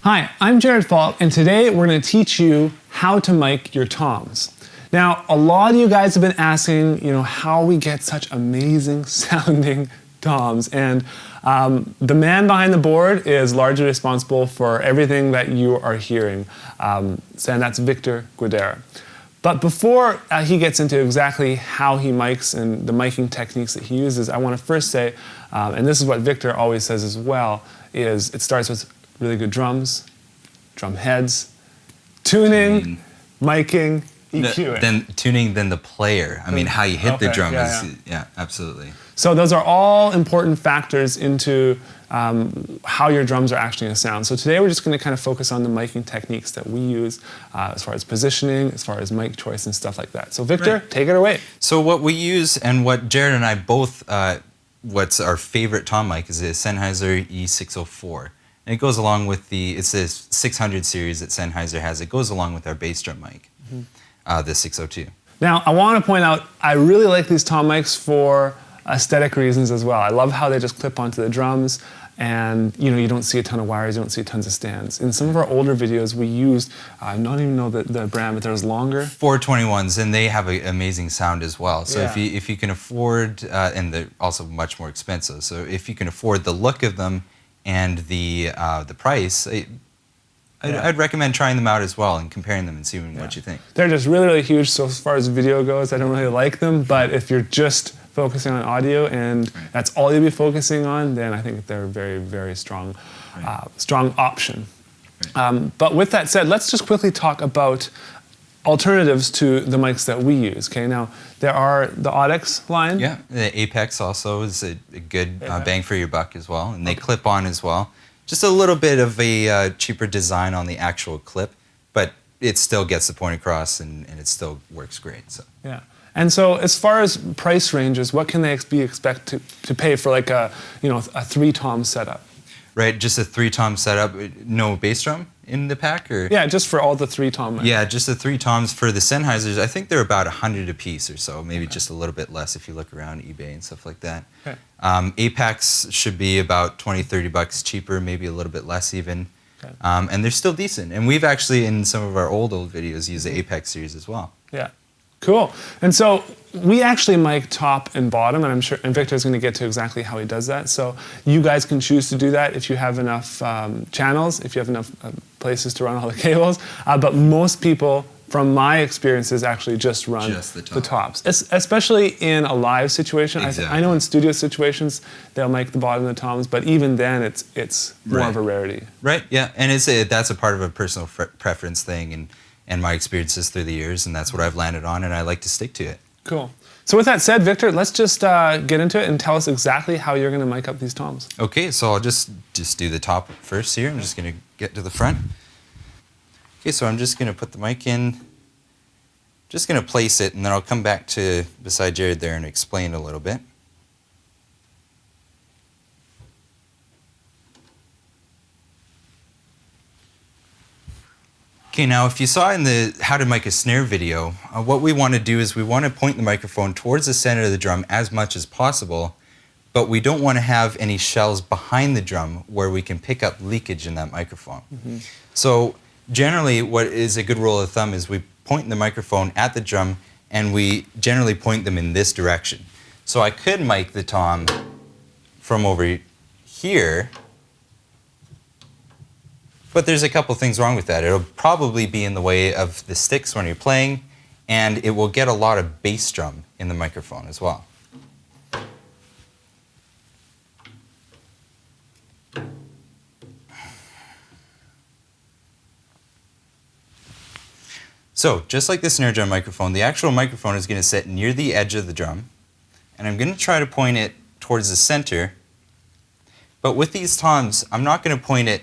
Hi, I'm Jared Falk, and today we're going to teach you how to mic your toms. Now, a lot of you guys have been asking, how we get such amazing sounding toms, and the man behind the board is largely responsible for everything that you are hearing, and that's Victor Guidera. But before he gets into exactly how he mics and the miking techniques that he uses, I want to first say, and this is what Victor always says as well, is it starts with really good drums, drum heads, tuning, miking, EQing. Then tuning, then the player. I mean, how you hit the drum is, absolutely. So those are all important factors into how your drums are actually going to sound. So today we're just going to kind of focus on the miking techniques that we use as far as positioning, as far as mic choice and stuff like that. So Victor, take it away. So what we use and what Jared and I both, what's our favorite tom mic is the Sennheiser E604. And it goes along with it's this 600 series that Sennheiser has. It goes along with our bass drum mic, the 602. Now, I want to point out, I really like these tom mics for aesthetic reasons as well. I love how they just clip onto the drums, and you don't see a ton of wires, you don't see tons of stands. In some of our older videos, we used, I don't even know the brand, but there's longer. 421s, and they have an amazing sound as well. So if you can afford, and they're also much more expensive, so if you can afford the look of them and the price, I'd recommend trying them out as well and comparing them and seeing what you think. They're just really, really huge. So as far as video goes, I don't really like them, but if you're just focusing on audio and that's all you'll be focusing on, then I think they're a very, very strong, strong option. But with that said, let's just quickly talk about alternatives to the mics that we use. Okay, now there are the Audix line. Yeah, the Apex also is a good bang for your buck as well, and they clip on as well. Just a little bit of a cheaper design on the actual clip, but it still gets the point across and it still works great. So. Yeah. And so as far as price ranges, what can they expect to pay for like a 3-tom setup? Right, just a 3-tom setup, no bass drum in the pack? Or? Yeah, just for all the 3-tom. Yeah, just the 3-toms. For the Sennheisers, I think they're about 100 a piece or so, maybe just a little bit less if you look around eBay and stuff like that. Okay. Apex should be about 20, 30 bucks cheaper, maybe a little bit less even. Okay. And they're still decent. And we've actually, in some of our old videos, used the Apex series as well. Yeah. Cool. And so we actually mic top and bottom, and I'm sure, and Victor's going to get to exactly how he does that. So you guys can choose to do that if you have enough channels, if you have enough places to run all the cables. But most people, from my experiences, actually just run the tops, especially in a live situation. Exactly. I know in studio situations they'll make the bottom of the toms, but even then it's more of a rarity. Right. Yeah, and that's a part of a personal preference thing, and my experiences through the years, and that's what I've landed on, and I like to stick to it. Cool. So with that said, Victor, let's just get into it and tell us exactly how you're going to mic up these toms. Okay, so I'll just do the top first here. I'm just going to get to the front. Okay, so I'm just going to put the mic in, just going to place it, and then I'll come back to beside Jared there and explain a little bit. Okay, now if you saw in the how to mic a snare video, what we want to do is we want to point the microphone towards the center of the drum as much as possible, but we don't want to have any shells behind the drum where we can pick up leakage in that microphone. So generally what is a good rule of thumb is we point the microphone at the drum and we generally point them in this direction. So I could mic the tom from over here, but there's a couple things wrong with that. It'll probably be in the way of the sticks when you're playing, and it will get a lot of bass drum in the microphone as well. So, just like the snare drum microphone, the actual microphone is going to sit near the edge of the drum, and I'm going to try to point it towards the center, but with these toms, I'm not going to point it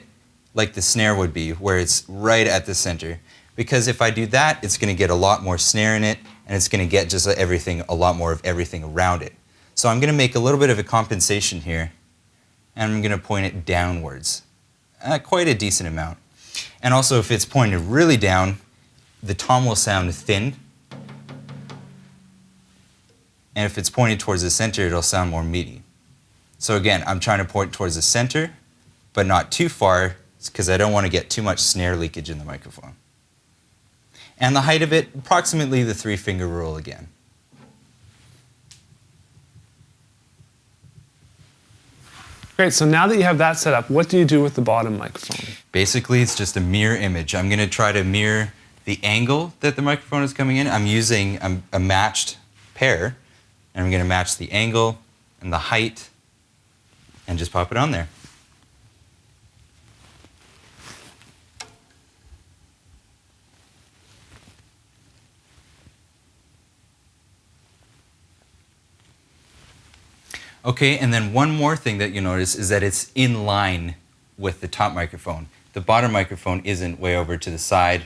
like the snare would be, where it's right at the center. Because if I do that, it's going to get a lot more snare in it, and it's going to get just a lot more of everything around it. So I'm going to make a little bit of a compensation here, and I'm going to point it downwards. Quite a decent amount. And also, if it's pointed really down, the tom will sound thin. And if it's pointed towards the center, it'll sound more meaty. So again, I'm trying to point towards the center, but not too far, because I don't want to get too much snare leakage in the microphone. And the height of it, approximately the 3-finger rule again. Great, so now that you have that set up, what do you do with the bottom microphone? Basically, it's just a mirror image. I'm going to try to mirror the angle that the microphone is coming in. I'm using a matched pair, and I'm going to match the angle and the height and just pop it on there. Okay, and then one more thing that you notice is that it's in line with the top microphone. The bottom microphone isn't way over to the side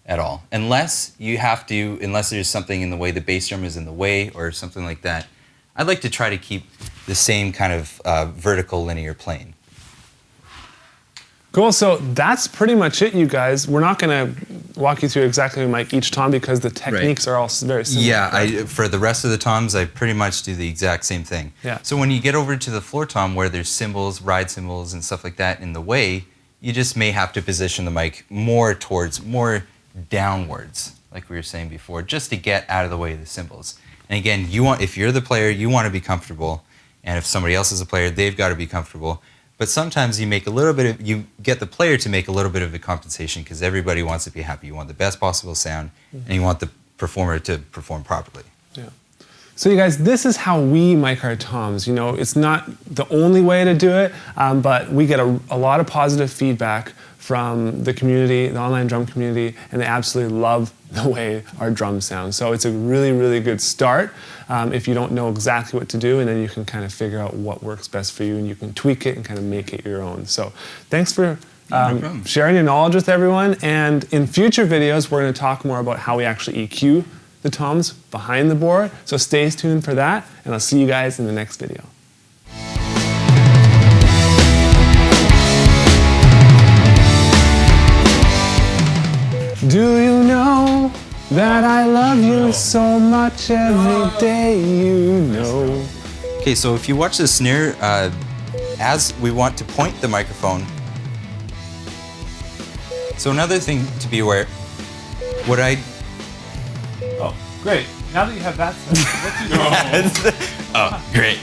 at all. Unless there's something in the way, the bass drum is in the way or something like that. I'd like to try to keep the same kind of vertical linear plane. Cool, so that's pretty much it, you guys. We're not going to walk you through exactly mic each tom because the techniques are all very similar. Yeah, for the rest of the toms, I pretty much do the exact same thing. Yeah. So when you get over to the floor tom where there's cymbals, ride cymbals, and stuff like that in the way, you just may have to position the mic more downwards, like we were saying before, just to get out of the way of the cymbals. And again, if you're the player, you want to be comfortable, and if somebody else is a player, they've got to be comfortable. But sometimes you get the player to make a little bit of a compensation because everybody wants to be happy. You want the best possible sound, and you want the performer to perform properly. Yeah. So you guys, this is how we mic our toms. You know, it's not the only way to do it, but we get a lot of positive feedback from the community, the online drum community, and they absolutely love the way our drums sound. So it's a really, really good start if you don't know exactly what to do, and then you can kind of figure out what works best for you, and you can tweak it and kind of make it your own. So thanks for sharing your knowledge with everyone, and in future videos, we're going to talk more about how we actually EQ the toms behind the board. So stay tuned for that, and I'll see you guys in the next video. Do you know that I love you so much every day, you know? Okay, so if you watch the snare, as we want to point the microphone. So another thing to be aware, Oh, great. Now that you have that set, what do you do? Oh, great.